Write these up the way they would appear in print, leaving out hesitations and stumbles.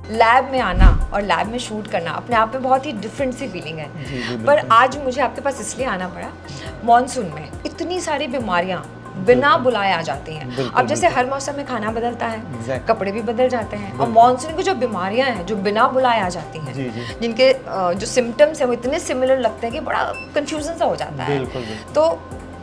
Lab में आना और लैब में शूट करना अपने आप में बहुत ही डिफरेंट सी फीलिंग है। पर आज मुझे आपके पास इसलिए आना पड़ा, मॉनसून में इतनी सारी बीमारियां बिना बुलाए आ जाती हैं। अब जैसे हर मौसम में खाना बदलता है, कपड़े भी बदल जाते हैं, और मॉनसून की जो बीमारियां हैं जो बिना बुलाए आ जाती हैं, जिनके जो सिम्टम्स हैं वो इतने सिमिलर लगते हैं कि बड़ा कंफ्यूजन सा हो जाता है। तो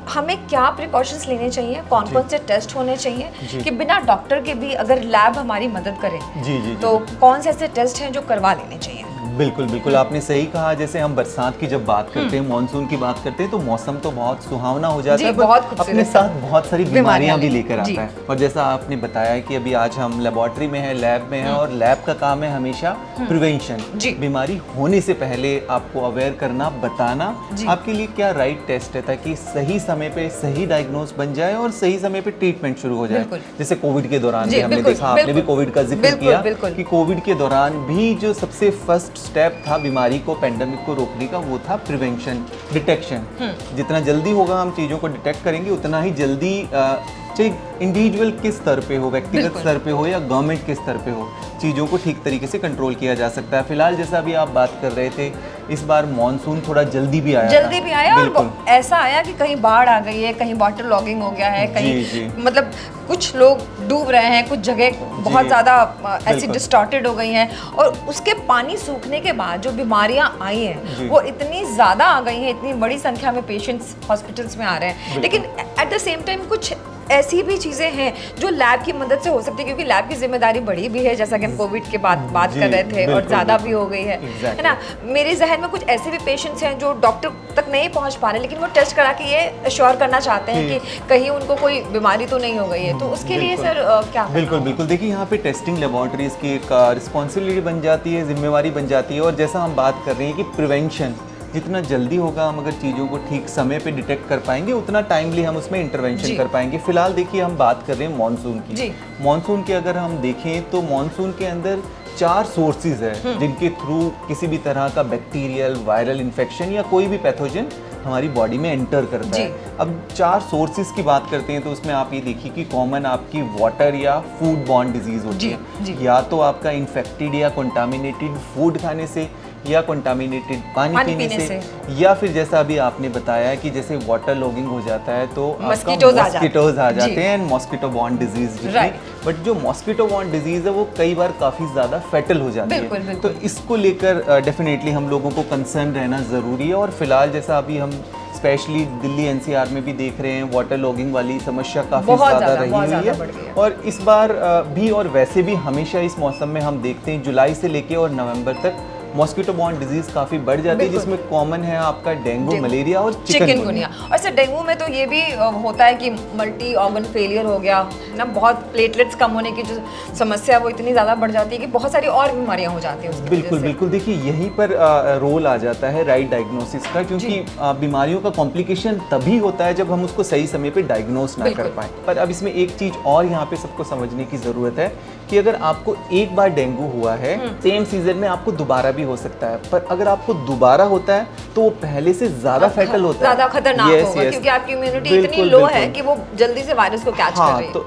हमें क्या प्रिकॉशंस लेने चाहिए, कौन कौन से टेस्ट होने चाहिए कि बिना डॉक्टर के भी अगर लैब हमारी मदद करे तो कौन से ऐसे टेस्ट हैं जो करवा लेने चाहिए? बिल्कुल बिल्कुल, आपने सही कहा। जैसे हम बरसात की जब बात करते हैं, मानसून की बात करते हैं, तो मौसम तो बहुत सुहावना हो जाता है, पर अपने साथ बहुत सारी बीमारियां भी लेकर आता है। और जैसा आपने बताया कि अभी आज हम लेबोरेटरी में हैं, लैब में हैं, और लैब का काम है हमेशा प्रिवेंशन, बीमारी होने से पहले आपको अवेयर करना, बताना आपके लिए क्या राइट टेस्ट है, ताकि सही समय पे सही डायग्नोस बन जाए और सही समय पे ट्रीटमेंट शुरू हो जाए। जैसे कोविड के दौरान भी हमने देखा, आपने भी कोविड का जिक्र किया कि कोविड के दौरान भी जो सबसे फर्स्ट स्टेप था बीमारी को, पेंडेमिक को रोकने का, वो था प्रिवेंशन, डिटेक्शन। जितना जल्दी होगा हम चीज़ों को डिटेक्ट करेंगे, उतना ही जल्दी चाहे इंडिविजुअल किस स्तर पे हो, व्यक्तिगत स्तर पे हो या गवर्नमेंट के स्तर पे हो, चीज़ों को ठीक तरीके से कंट्रोल किया जा सकता है। फिलहाल जैसा अभी आप बात कर रहे थे, इस बार मॉनसून थोड़ा जल्दी भी आया और ऐसा आया कि कहीं बाढ़ आ गई है, कहीं वाटर लॉगिंग हो गया है, कहीं मतलब कुछ लोग डूब रहे हैं, कुछ जगह बहुत ज़्यादा ऐसी डिस्टॉर्टेड हो गई हैं, और उसके पानी सूखने के बाद जो बीमारियां आई हैं वो इतनी ज़्यादा आ गई हैं, इतनी बड़ी संख्या में पेशेंट्स हॉस्पिटल्स में आ रहे हैं। लेकिन एट द सेम टाइम कुछ ऐसी भी चीज़ें हैं जो लैब की मदद से हो सकती है, क्योंकि लैब की जिम्मेदारी बड़ी भी है, जैसा कि हम कोविड के बाद बात कर रहे थे, और ज़्यादा भी हो गई है ना। मेरे जहन में कुछ ऐसे भी पेशेंट्स हैं जो डॉक्टर तक नहीं पहुंच पा रहे, लेकिन वो टेस्ट करा के ये अश्योर करना चाहते हैं कि कहीं उनको कोई बीमारी तो नहीं हो गई है। तो उसके लिए सर क्या? बिल्कुल देखिए, यहाँ पे टेस्टिंग लेबोरेटरीज की एक रिस्पॉन्सिबिलिटी बन जाती है, जिम्मेवारी बन जाती है। और जैसा हम बात कर रहे हैं कि प्रिवेंशन जितना जल्दी होगा, हम अगर चीज़ों को ठीक समय पे डिटेक्ट कर पाएंगे, उतना टाइमली हम उसमें इंटरवेंशन कर पाएंगे। फिलहाल देखिए, हम बात कर रहे हैं मानसून की। मानसून के अगर हम देखें तो मानसून के अंदर 4 सोर्सेज है जिनके थ्रू किसी भी तरह का बैक्टीरियल, वायरल इन्फेक्शन या कोई भी पैथोजन हमारी बॉडी में एंटर करता है। अब 4 सोर्सेज की बात करते हैं तो उसमें आप ये देखिए कि कॉमन आपकी वाटर या फूड बॉर्न डिजीज होती है। या तो आपका इन्फेक्टेड या कंटामिनेटेड फूड खाने से, या कंटामिनेटेड पानी पीने से, या फिर जैसा अभी आपने बताया कि जैसे वाटर लॉगिंग हो जाता है तो मॉस्किटोज आ जाते हैं, मॉस्किटो बॉर्न डिजीज। बट जो मॉस्किटो बॉर्न डिजीज है वो कई बार काफ़ी ज़्यादा फैटल हो जाती है। तो इसको लेकर डेफिनेटली हम लोगों को कंसर्न रहना ज़रूरी है। और फिलहाल जैसा अभी हम स्पेशली दिल्ली एनसीआर में भी देख रहे हैं, वाटर लॉगिंग वाली समस्या काफ़ी ज़्यादा रही हुई है। और इस बार भी, और वैसे भी हमेशा इस मौसम में हम देखते हैं जुलाई से लेके और नवंबर तक मॉस्किटो बॉर्न डिजीज काफी बढ़ जाती है, जिसमें कॉमन है आपका डेंगू, मलेरिया और चिकनगुनिया। और सर डेंगू में तो ये भी होता है कि मल्टी ऑर्गन फेलियर हो गया ना, बहुत प्लेटलेट्स कम होने की जो समस्या है वो इतनी ज़्यादा बढ़ जाती है कि बहुत सारी और बीमारियां हो जाती हैं। बिल्कुल देखिए, यहीं पर रोल आ जाता है राइट डायग्नोसिस का, क्योंकि बीमारियों का कॉम्प्लिकेशन तभी होता है जब हम उसको सही समय पे डायग्नोस ना कर पाए। पर अब इसमें एक चीज़ और यहाँ पे सबको समझने की ज़रूरत है कि अगर आपको एक बार डेंगू हुआ है, सेम सीजन में आपको दोबारा हो सकता है, पर अगर आपको दोबारा होता है तो वो पहले से ज्यादा फैटल होता है, ज्यादा खतरनाक होगा, क्योंकि आपकी इम्यूनिटी इतनी लो है कि वो जल्दी से वायरस को कैच कर रही है। तो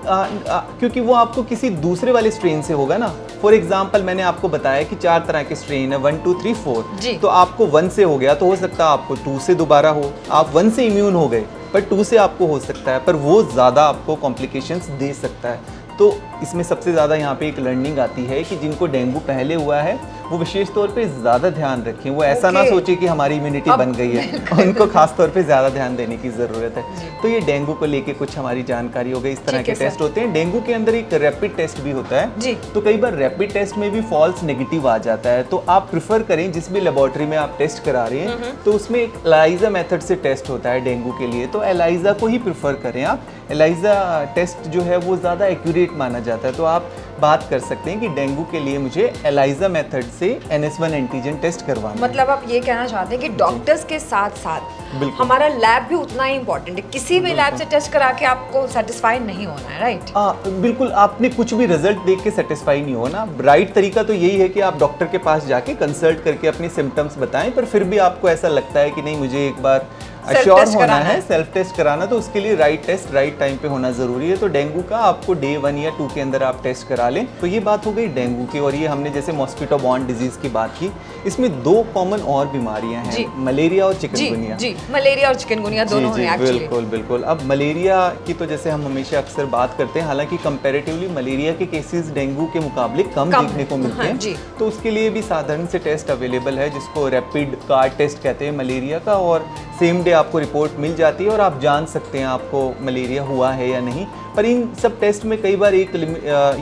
क्योंकि वो आपको किसी दूसरे वाले स्ट्रेन से होगा ना। फॉर एग्जांपल, मैंने आपको बताया कि 4 तरह के स्ट्रेन है, 1 2 3 4। तो आपको 1 से हो गया तो हो सकता है आपको 2 से दोबारा हो। आप 1 से इम्यून हो गए पर 2 से आपको हो सकता है, पर वो ज्यादा आपको कॉम्प्लिकेशंस दे सकता है। तो इसमें सबसे ज़्यादा यहाँ पे एक लर्निंग आती है कि जिनको डेंगू पहले हुआ है वो विशेष तौर पे ज़्यादा ध्यान रखें। वो ऐसा ना सोचे कि हमारी इम्यूनिटी बन गई है, उनको खास तौर पे ज़्यादा ध्यान देने की ज़रूरत है। तो ये डेंगू को लेके कुछ हमारी जानकारी हो गई। इस तरह के टेस्ट होते हैं। डेंगू के अंदर एक रैपिड टेस्ट भी होता है, तो कई बार रैपिड टेस्ट में भी फॉल्स नेगेटिव आ जाता है। तो आप प्रिफर करें, जिस भी लेबोरेटरी में आप टेस्ट करा रहे हैं तो उसमें एक एलाइजा मेथड से टेस्ट होता है डेंगू के लिए, तो एलाइजा को ही प्रिफर करें आप। एलाइजा टेस्ट जो है वो ज़्यादा एक्यूरेट माना जाता है। तो आप बात कर सकते हैं कि डेंगू के लिए मुझे एलाइजा मेथड से NS1 एंटीजन टेस्ट करवाना। मतलब आप ये कहना चाहते हैं कि डॉक्टर्स के साथ साथ हमारा लैब भी उतना ही इम्पोर्टेंट है। किसी भी लैब से टेस्ट करा के आपको सेटिस्फाइड नहीं होना है, राइट? बिल्कुल, आपने कुछ भी रिजल्ट देख के सेटिस्फाई नहीं होना। राइट तरीका तो यही है कि आप डॉक्टर के पास जाके कंसल्ट करके अपने सिम्टम्स बताएं, पर फिर भी आपको ऐसा लगता है कि नहीं, मुझे एक बार अश्योर टेस्ट होना कराना है, सेल्फ टेस्ट कराना, तो उसके लिए राइट टेस्ट राइट टाइम पे होना ज़रूरी है। तो डेंगू का आपको डे 1 या 2 के अंदर आप टेस्ट करा लें। तो ये बात हो गई डेंगू की, और ये हमने जैसे मॉस्किटो बॉर्न डिजीज़ की बात की। इसमें 2 कॉमन और बीमारियां हैं, मलेरिया और चिकनगुनिया। जी, मलेरिया और चिकनगुनिया दोनों हैं एक्चुअली। बिल्कुल बिल्कुल। अब मलेरिया की तो जैसे हम हमेशा अक्सर बात करते हैं, हालांकि कंपैरेटिवली मलेरिया के केसेस डेंगू के मुकाबले कम देखने को मिलते हैं। जी। तो उसके लिए भी साधारण से टेस्ट अवेलेबल है, जिसको रैपिड कार्ड टेस्ट कहते हैं मलेरिया का, और सेम डे आपको रिपोर्ट मिल जाती है और आप जान सकते हैं आपको मलेरिया हुआ है या नहीं। पर इन सब टेस्ट में कई बार एक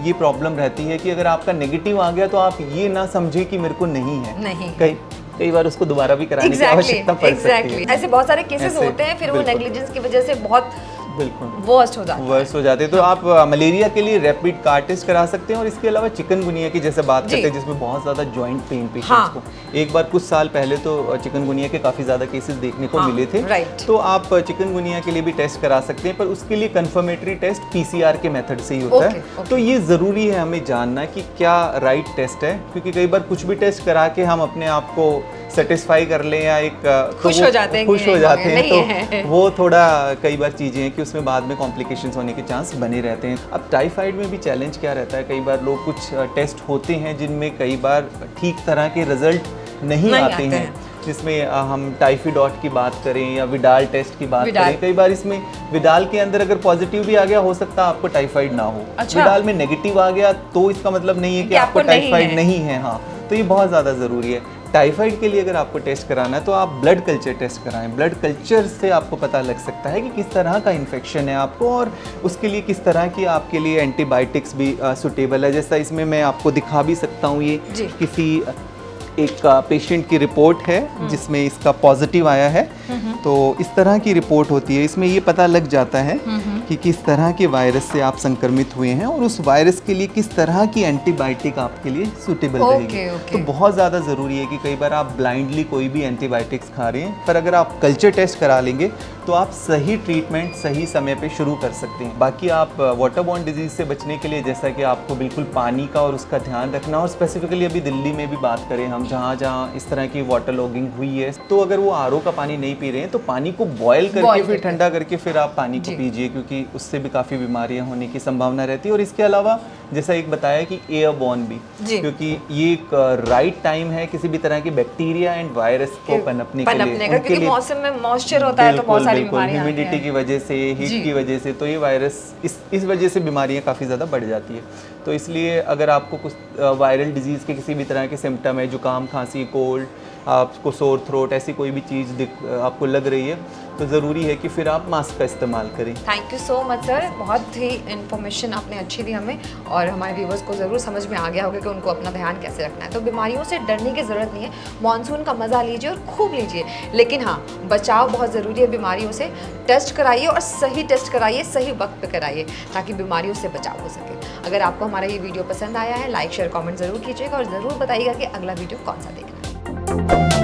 ये प्रॉब्लम रहती है कि अगर आपका नेगेटिव आ गया तो आप ये ना समझें कि मेरे को नहीं है, नहीं कई बार उसको दोबारा भी कराने की आवश्यकता पड़ सकती है। ऐसे बहुत सारे केसेस होते हैं, फिर वो नेग्लिजेंस की वजह से बहुत बिल्कुल वर्स्ट हो जाते हैं। तो आप मलेरिया के लिए रैपिड कार्ड टेस्ट करा सकते हैं। और इसके अलावा चिकनगुनिया की जैसे बात करते हैं, जिसमें बहुत ज़्यादा जॉइंट पेन पेशेंट्स को, एक बार कुछ साल पहले तो चिकनगुनिया के काफ़ी ज़्यादा केसेस देखने को मिले थे। तो आप चिकनगुनिया के लिए भी टेस्ट करा सकते हैं, पर उसके लिए कंफर्मेटरी टेस्ट PCR के मेथड से ही होता है। तो ये ज़रूरी है हमें जानना कि क्या राइट टेस्ट है, क्योंकि कई बार कुछ भी टेस्ट करा के हम अपने आप को सेटिस्फाई कर लें या एक खुश हो जाते हैं तो वो थोड़ा कई बार चीज़ें हैं कि उसमें बाद में कॉम्प्लिकेशंस होने के चांस बने रहते हैं। अब टाइफाइड में भी चैलेंज क्या रहता है, कई बार लोग कुछ टेस्ट होते हैं जिनमें कई बार ठीक तरह के रिजल्ट नहीं आते हैं, जिसमें हम टाइफिडॉट की बात करें या विडाल टेस्ट की बात करें। कई बार इसमें विडाल के अंदर अगर पॉजिटिव भी आ गया, हो सकता है आपको टाइफाइड ना हो। विडाल में नेगेटिव आ गया तो इसका मतलब नहीं है कि आपको टाइफाइड नहीं है। हाँ, तो ये बहुत ज़्यादा ज़रूरी है। टाइफाइड के लिए अगर आपको टेस्ट कराना है तो आप ब्लड कल्चर टेस्ट कराएं। ब्लड कल्चर से आपको पता लग सकता है कि किस तरह का इन्फेक्शन है आपको, और उसके लिए किस तरह की आपके लिए एंटीबायोटिक्स भी सूटेबल है। जैसा इसमें मैं आपको दिखा भी सकता हूँ, ये किसी एक पेशेंट की रिपोर्ट है जिसमें इसका पॉजिटिव आया है। तो इस तरह की रिपोर्ट होती है, इसमें ये पता लग जाता है कि किस तरह के वायरस से आप संक्रमित हुए हैं और उस वायरस के लिए किस तरह की एंटीबायोटिक आपके लिए सूटेबल रहेगी। तो बहुत ज़्यादा ज़रूरी है कि कई बार आप ब्लाइंडली कोई भी एंटीबायोटिक्स खा रहे हैं, पर अगर आप कल्चर टेस्ट करा लेंगे तो आप सही ट्रीटमेंट सही समय पे शुरू कर सकते हैं। बाकी आप वाटरबॉर्न डिजीज़ से बचने के लिए जैसा कि आपको बिल्कुल पानी का और उसका ध्यान रखना, और स्पेसिफिकली अभी दिल्ली में भी बात करें हम, जहाँ जहाँ इस तरह की वाटर लॉगिंग हुई है, तो अगर वो RO का पानी नहीं पी रहे हैं तो पानी को बॉयल करके फिर ठंडा करके फिर आप पानी को पीजिए, क्योंकि उससे भी काफ़ी बीमारियां होने की संभावना रहती है। और इसके अलावा जैसा एक बताया कि एयरबॉर्न भी, क्योंकि ये एक राइट टाइम है किसी भी तरह की बैक्टीरिया एंड वायरस को पनपने के लिए, क्योंकि मौसम में मॉइस्चर होता है तो बहुत सारी बीमारियां, ह्यूमिडिटी की वजह से, हीट की वजह से, तो ये वायरस इस वजह से बीमारियां काफ़ी ज़्यादा बढ़ जाती है। तो इसलिए अगर आपको कुछ वायरल डिजीज़ के किसी भी तरह के सिम्टम है, जुकाम, खांसी, कोल्ड, आपको सोर थ्रोट, ऐसी कोई भी चीज़ आपको लग रही है, तो ज़रूरी है कि फिर आप मास्क का इस्तेमाल करें। Thank you so much sir, बहुत ही इन्फॉर्मेशन आपने अच्छी दी हमें, और हमारे व्यूवर्स को ज़रूर समझ में आ गया होगा कि उनको अपना ध्यान कैसे रखना है। तो बीमारियों से डरने की ज़रूरत नहीं है, मानसून का मज़ा लीजिए और खूब लीजिए, लेकिन हाँ, बचाव बहुत ज़रूरी है बीमारियों से। टेस्ट कराइए और सही टेस्ट कराइए, सही वक्त पे कराइए, ताकि बीमारियों से बचाव हो सके। अगर आपको हमारा ये वीडियो पसंद आया है, लाइक शेयर कमेंट ज़रूर कीजिएगा और ज़रूर बताइएगा कि अगला वीडियो कौन सा देखना है।